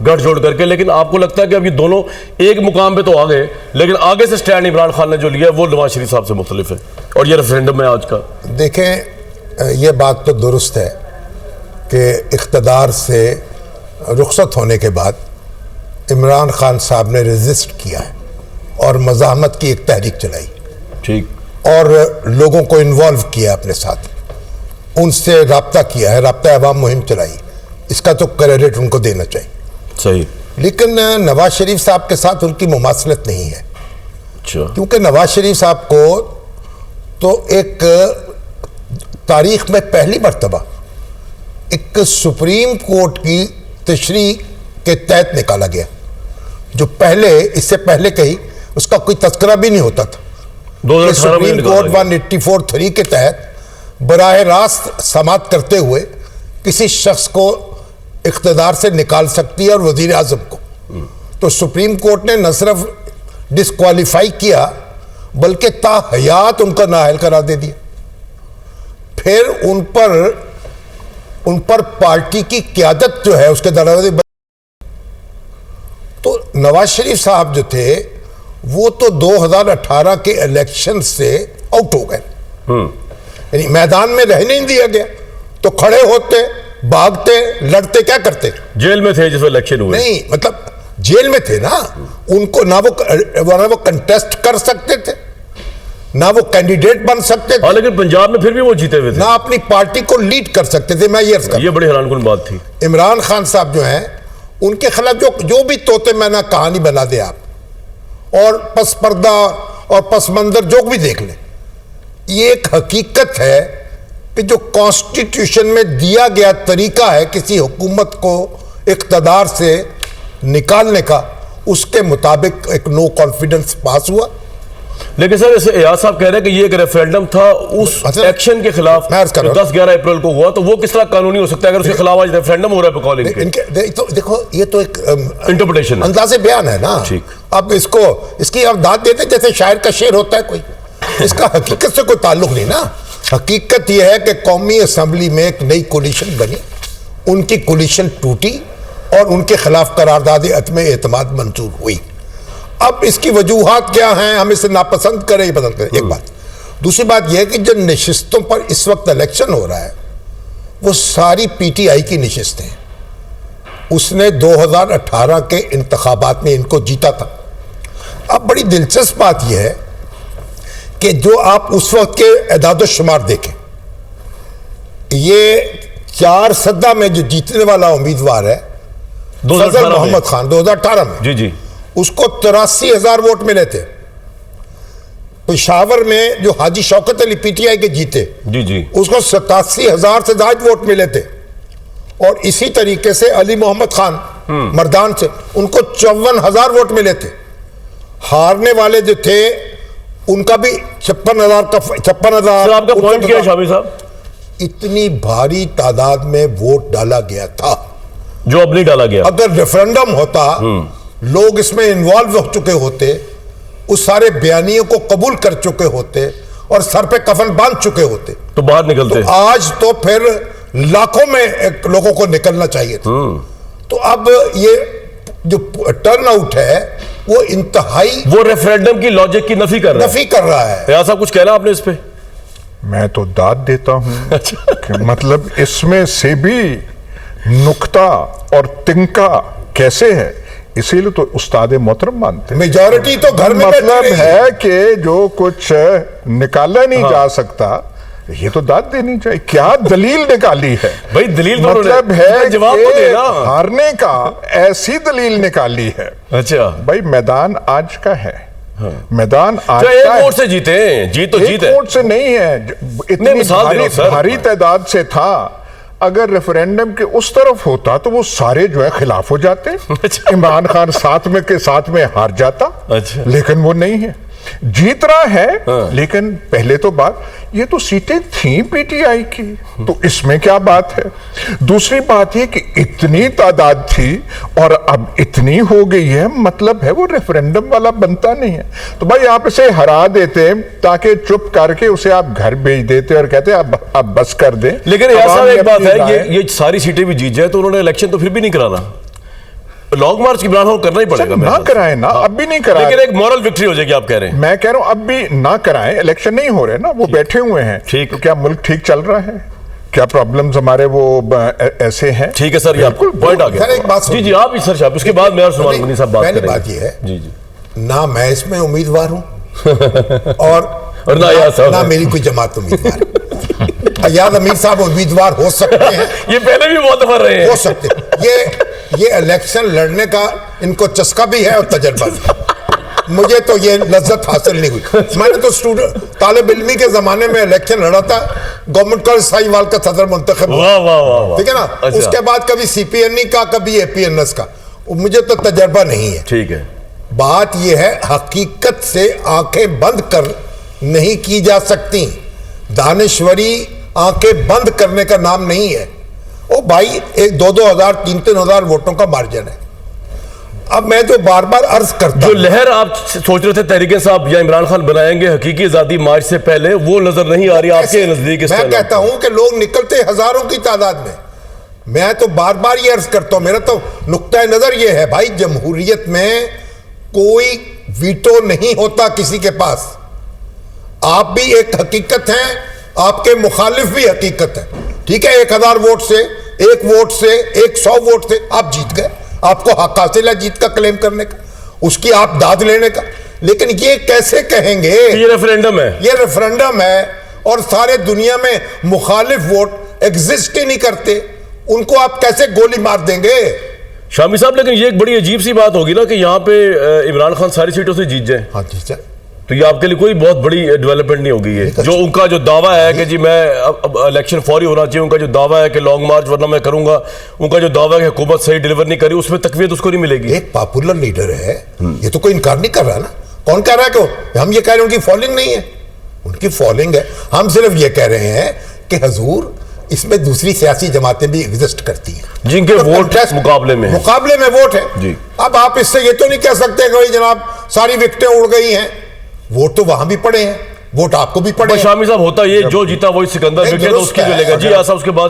گٹھ جوڑ کر کے، لیکن آپ کو لگتا ہے کہ اب یہ دونوں ایک مقام پہ تو آ گئے، لیکن آگے سے سٹینڈ عمران خان نے جو لیا وہ نواز شریف صاحب سے مختلف ہے، اور یہ ریفرینڈم ہے آج کا؟ دیکھیں، یہ بات تو درست ہے کہ اقتدار سے رخصت ہونے کے بعد عمران خان صاحب نے ریزسٹ کیا ہے اور مزاحمت کی ایک تحریک چلائی، ٹھیک، اور لوگوں کو انوالو کیا اپنے ساتھ، ان سے رابطہ کیا ہے، رابطہ عوام مہم چلائی، اس کا تو کریڈٹ ان کو دینا چاہیے. صحیح. لیکن نواز شریف صاحب کے ساتھ ان کی مماثلت نہیں ہے، اچھا، کیونکہ نواز شریف صاحب کو تو ایک تاریخ میں پہلی مرتبہ ایک سپریم کورٹ کی تشریح کے تحت نکالا گیا، جو پہلے اس سے پہلے کہیں اس کا کوئی تذکرہ بھی نہیں ہوتا تھا. کہ سپریم کورٹ 184(3) کے تحت براہ راست سماعت کرتے ہوئے کسی شخص کو اقتدار سے نکال سکتی ہے اور وزیر اعظم کو. تو سپریم کورٹ نے نہ صرف ڈسکوالیفائی کیا بلکہ تا حیات ان کا نااہل قرار دے دیا. پھر ان پر پارٹی کی قیادت جو ہے اس کے دروازے بند. تو نواز شریف صاحب جو تھے وہ تو 2018 کے الیکشن سے آؤٹ ہو گئے، یعنی میدان میں رہ نہیں دیا گیا. تو کھڑے ہوتے، بھاگتے، لڑتے، کیا کرتے؟ جیل میں تھے جس میں الیکشن ہوئے. نہیں، مطلب جیل میں تھے نا، ان کو نہ وہ کنٹیسٹ کر سکتے تھے، نہ وہ کینڈیڈیٹ بن سکتے تھے، لیکن پنجاب میں پھر بھی وہ جیتے ہوئے تھے، نہ اپنی پارٹی کو لیڈ کر سکتے تھے. میں یہ بڑی حیران کن بات تھی. عمران خان صاحب جو ہیں ان کے خلاف جو بھی طوطے میں نہ کہانی بنا دے آپ، اور پس پردہ اور پس منظر جو بھی دیکھ لیں، یہ ایک حقیقت ہے کہ جو کانسٹیٹیوشن میں دیا گیا طریقہ ہے کسی حکومت کو اقتدار سے نکالنے کا، اس کے مطابق ایک نو کانفیڈنس پاس ہوا. لیکن سر ایسے ایاز صاحب کہہ رہے ہیں کہ یہ ایک ریفرینڈم تھا اس ایکشن کے خلاف جو 10-11 اپریل کو ہوا، تو وہ کس طرح قانونی ہو سکتا ہے اگر اس کے خلاف آج ریفرینڈم ہو رہا ہے کالنگ کے؟ دیکھو، یہ تو ایک انٹرپریٹیشن ہے، انداز بیان ہے نا. اب اس کی آپ داد دیتے جیسے شاعر کا شعر ہوتا ہے کوئی، اس کا حقیقت سے کوئی تعلق نہیں نا. حقیقت یہ ہے کہ قومی اسمبلی میں ایک نئی کولیشن بنی، ان کی کولیشن ٹوٹی اور ان کے خلاف قرارداد عدم اعتماد منظور ہوئی. اب اس کی وجوہات کیا ہیں، ہم اسے ناپسند کریں یا پسند کریں، ایک بات. دوسری بات یہ ہے کہ جن نشستوں پر اس وقت الیکشن ہو رہا ہے وہ ساری پی ٹی آئی کی نشستیں ہیں. اس نے 2018 کے انتخابات میں ان کو جیتا تھا. اب بڑی دلچسپ بات یہ ہے کہ جو آپ اس وقت کے اعداد و شمار دیکھیں، یہ 4 سدہ میں جو جیتنے والا امیدوار ہے فضل محمد خان 2018 میں، جی اس کو 83,000 ووٹ ملے تھے. پشاور میں جو حاجی Shaukat Ali P T I کے جیتے، اس کو 87,000 سے زائد ووٹ ملے تھے. اور اسی طریقے سے علی محمد خان مردان سے، ان کو 54,000 ووٹ ملے تھے. ہارنے والے جو تھے ان کا بھی 56,000 آپ کا پوائنٹ کیا ہے شامی صاحب؟ اتنی بھاری تعداد میں ووٹ ڈالا گیا تھا جو اب نہیں ڈالا گیا. اگر ریفرنڈم ہوتا، لوگ اس میں انوالو ہو چکے ہوتے، اس سارے بیانیوں کو قبول کر چکے ہوتے اور سر پہ کفن باندھ چکے ہوتے، تو باہر نکلتے. تو آج تو پھر لاکھوں میں لوگوں کو نکلنا چاہیے تھا. تو اب یہ جو ٹرن آؤٹ ہے وہ انتہائی، وہ ریفرینڈم کی لاجک کی نفی کر رہا ہے. ایاز صاحب کچھ کہنا آپ نے اس پہ؟ میں تو داد دیتا ہوں کہ مطلب اس میں سے بھی نکتہ اور تنکا کیسے ہے، اسی لیے تو استاد محترم مانتے ہیں. میجورٹی تو گھر میں مطلب ہے کہ جو کچھ نکالا نہیں جا سکتا، یہ تو داد دینی چاہیے. کیا دلیل نکالی ہے بھائی؟ دلیل مطلب ہے کہ ہارنے کا ایسی دلیل نکالی ہے. اچھا بھائی میدان آج کا ہے، میدان آج کا ایک ووٹ سے جیتے ہیں، جیت تو جیت ہے، ایک ووٹ سے نہیں ہے، اتنی بھاری تعداد سے تھا. اگر ریفرینڈم کے اس طرف ہوتا تو وہ سارے جو ہے خلاف ہو جاتے، عمران خان ساتھ میں ہار جاتا. لیکن وہ نہیں ہے، جیت رہا ہے. لیکن پہلے تو بات یہ تو سیٹیں تھیں پی ٹی آئی کی، تو اس میں کیا بات ہے. دوسری بات یہ کہ اتنی تعداد تھی اور اب اتنی ہو گئی ہے، مطلب ہے وہ ریفرینڈم والا بنتا نہیں ہے. تو بھائی آپ اسے ہرا دیتے تاکہ چپ کر کے اسے آپ گھر بھیج دیتے اور کہتے اب بس کر دیں. لیکن ایسا ایک بات ہے، یہ ساری سیٹیں بھی جیت جائے تو انہوں نے الیکشن تو پھر بھی نہیں کرانا. لانگ مارچ کی عمران خان کو کرنا ہی پڑے گا. نہ کرائیں نا, اب بھی نہیں کرائیں, لیکن ایک مورل وکٹری ہو جائے گی آپ کہہ رہے ہیں. میں کہہ رہا ہوں اب بھی نہ کرائیں, الیکشن نہیں ہو رہے نا, وہ بیٹھے ہوئے ہیں. ٹھیک, کیا ملک ٹھیک چل رہا ہے؟ کیا پرابلمز ہمارے وہ ایسے ہیں؟ ٹھیک ہے سر, یہ پوائنٹ آ گیا. جی جی آپ ہی سر صاحب, اس کے بعد میں اور سلمان غنی صاحب بات کریں گے. بات یہ ہے جی جی, نہ میں اس میں امیدوار ہوں اور نہ میری کوئی جماعت امیدوار ہے. ایاز امیر صاحب امیدوار ہو سکتے ہیں, یہ پہلے بھی بہت دفعہ رہے ہیں, ہو سکتے ہیں. یہ الیکشن لڑنے کا ان کو چسکا بھی ہے اور تجربہ بھی. مجھے تو یہ لذت حاصل نہیں ہوئی. میں نے تو طالب علمی کے زمانے میں الیکشن لڑا تھا, گورنمنٹ کالج ساہیوال کا صدر منتخب ہوا, ٹھیک ہے نا. اس کے بعد کبھی سی پی این ای کا, کبھی اے پی این ایس کا. مجھے تو تجربہ نہیں ہے. ٹھیک ہے, بات یہ ہے حقیقت سے آنکھیں بند کر نہیں کی جا سکتی. دانشوری آنکھیں بند کرنے کا نام نہیں ہے. او بھائی, 2,000 3,000 ووٹوں کا مارجن ہے. اب میں تو بار بار عرض کرتا جو لہر آپ سوچ رہے تھے تحریک انصاف یا عمران خان بنائیں گے حقیقی آزادی مارچ سے پہلے, وہ نظر نہیں آ رہی آپ کے نزدیک. میں کہتا ہوں کہ لوگ نکلتے ہزاروں کی تعداد میں. میں تو بار بار یہ عرض کرتا ہوں, میرا تو نقطہ نظر یہ ہے بھائی, جمہوریت میں کوئی ویٹو نہیں ہوتا کسی کے پاس. آپ بھی ایک حقیقت ہیں, آپ کے مخالف بھی حقیقت ہے. ٹھیک ہے, 1,000 ووٹ سے, 1 ووٹ سے, 100 ووٹ سے آپ جیت گئے. آپ کو حق حاصل ہے جیت کا کلیم کرنے کا, اس کی آپ داد لینے کا. لیکن یہ کیسے کہیں گے یہ ریفرینڈم ہے, یہ ریفرینڈم ہے, اور سارے دنیا میں مخالف ووٹ ایگزسٹ ہی نہیں کرتے, ان کو آپ کیسے گولی مار دیں گے؟ شامی صاحب لیکن یہ ایک بڑی عجیب سی بات ہوگی نا کہ یہاں پہ عمران خان ساری سیٹوں سے جیت جائیں. ہاں جی سر, تو یہ آپ کے لیے کوئی بہت بڑی ڈیولپمنٹ نہیں ہوگی. یہ جو ان کا جو دعویٰ ہے کہ جی میں اب الیکشن فوری ہونا چاہیے, ان کا جو دعویٰ ہے کہ لانگ مارچ ورنہ میں کروں گا, ان کا جو دعویٰ ہے کہ حکومت صحیح ڈیلیور نہیں کری, اس میں تقویت اس کو نہیں ملے گی. ایک پاپولر لیڈر ہے, یہ تو کوئی انکار نہیں کر رہا نا. کون کہہ رہا ہے کہ ہم یہ کہہ رہے ہیں ان کی فالوئنگ نہیں ہے؟ ان کی فالوئنگ ہے. ہم صرف یہ کہہ رہے ہیں کہ حضور اس میں دوسری سیاسی جماعتیں بھی ایگزسٹ کرتی ہیں جن کے ووٹ مقابلے میں ووٹ ہے. جی, اب آپ اس سے یہ تو نہیں کہہ سکتے کہ بھائی جناب ساری وکٹیں اڑ گئی ہیں. ووٹ تو وہاں بھی پڑے ہیں, ووٹ آپ کو بھی پڑے ہیں. شامی صاحب ہوتا یہ جو جیتا وہی سکندر وکٹ تو اس کی جو لے گا. جی ایسا اس کے بعد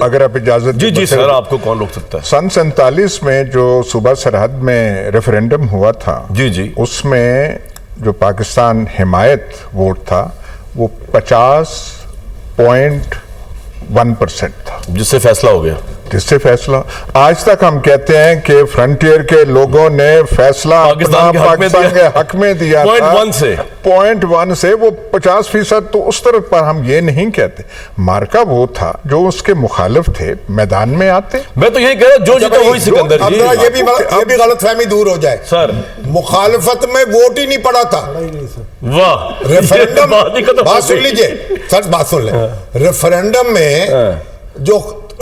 اگر آپ اجازت. جی جی سر, آپ کو کون روک سکتا ہے. سن 47 میں جو صوبہ سرحد میں ریفرینڈم ہوا تھا, جی جی, اس میں جو پاکستان حمایت ووٹ تھا وہ 50.1% تھا, جس سے فیصلہ ہو گیا. جس سے فیصلہ آج تک ہم کہتے ہیں کہ فرنٹیئر کے لوگوں نے فیصلہ پاکستان کے حق میں دیا تھا 0.1 سے وہ 50%. تو اس طرف پر ہم یہ نہیں کہتے. مارکا وہ تھا جو اس کے مخالف تھے میدان میں آتے. میں تو یہی کہہ رہا ہوں جو جیتا وہی سکندر. جی یہ بھی غلط فہمی دور ہو جائے سر, مخالفت میں ووٹ ہی نہیں پڑا تھا. واہ, ریفرینڈم بات سن لیجئے سر, بات سن لیں. ریفرینڈم میں جو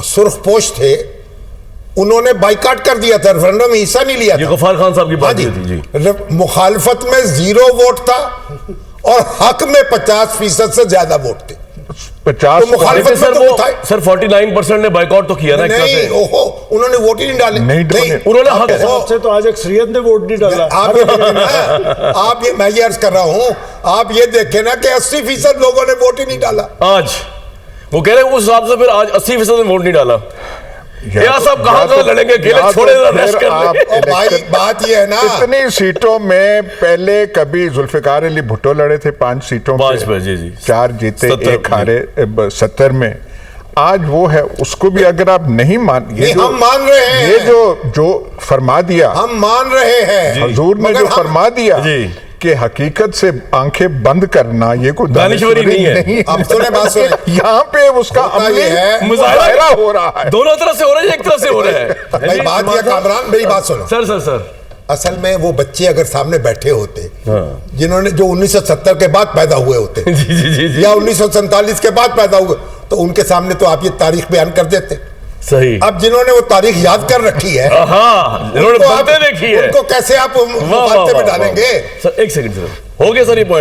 سرخ پوش تھے انہوں نے بائیکاٹ کر دیا تھا, ریفرینڈم میں حصہ نہیں لیا تھا. یہ غفار خان صاحب کی بات تھی. جی, مخالفت میں 0 ووٹ تھا اور حق میں 50% سے زیادہ ووٹ تھے. 50% سر 49% نے بائیکاٹ تو کیا نا. نہیں, اوہو, انہوں نے ووٹ ہی نہیں ڈالے. انہوں نے حق سے تو آج اکثریت نے ووٹ نہیں ڈالا. آپ میں یہ عرض کر رہا ہوں, آپ یہ دیکھیں نا کہ 80% لوگوں نے ووٹ ہی نہیں ڈالا. آج وہ کہہ رہے ہیں اس حساب سے پھر آج 80% نے ووٹ نہیں ڈالا. یا صاحب کہاں لڑیں گے, گیلے چھوڑے ریسٹ کر لیں. بھائی بات یہ ہے نا, اتنی سیٹوں میں پہلے کبھی ذوالفقار علی بھٹو لڑے تھے 5 سیٹوں پہ, 4 جیتے 1 ہارے 70 میں. آج وہ ہے, اس کو بھی اگر آپ نہیں ہم مان رہے ہیں, یہ جو فرما دیا, ہم مان رہے ہیں حضور نے جو فرما دیا کہ حقیقت سے آنکھیں بند کرنا یہ کوئی دانشوری نہیں ہے. اب سنیں بات سنیں, یہاں پہ اس کا عملی مظاہرہ ہو رہا ہے. دونوں طرف سے ہو رہا ہے, ایک طرف سے ہو رہا ہے. بھائی بات یہ کامران, میری بات سنو. سر اصل میں وہ بچے اگر سامنے بیٹھے ہوتے جنہوں نے جو 1970 کے بعد پیدا ہوئے ہوتے یا 1947 کے بعد پیدا ہوئے, تو ان کے سامنے تو آپ یہ تاریخ بیان کر دیتے. صحیح. اب جنہوں نے وہ تاریخ یاد کر رکھی ہے, انہوں نے باتیں دیکھی ہے, ان کو کیسے آپ مقابلے میں ڈالیں گے؟ سر ایک سیکنڈ سر, ہو گیا سر یہ پوائنٹ.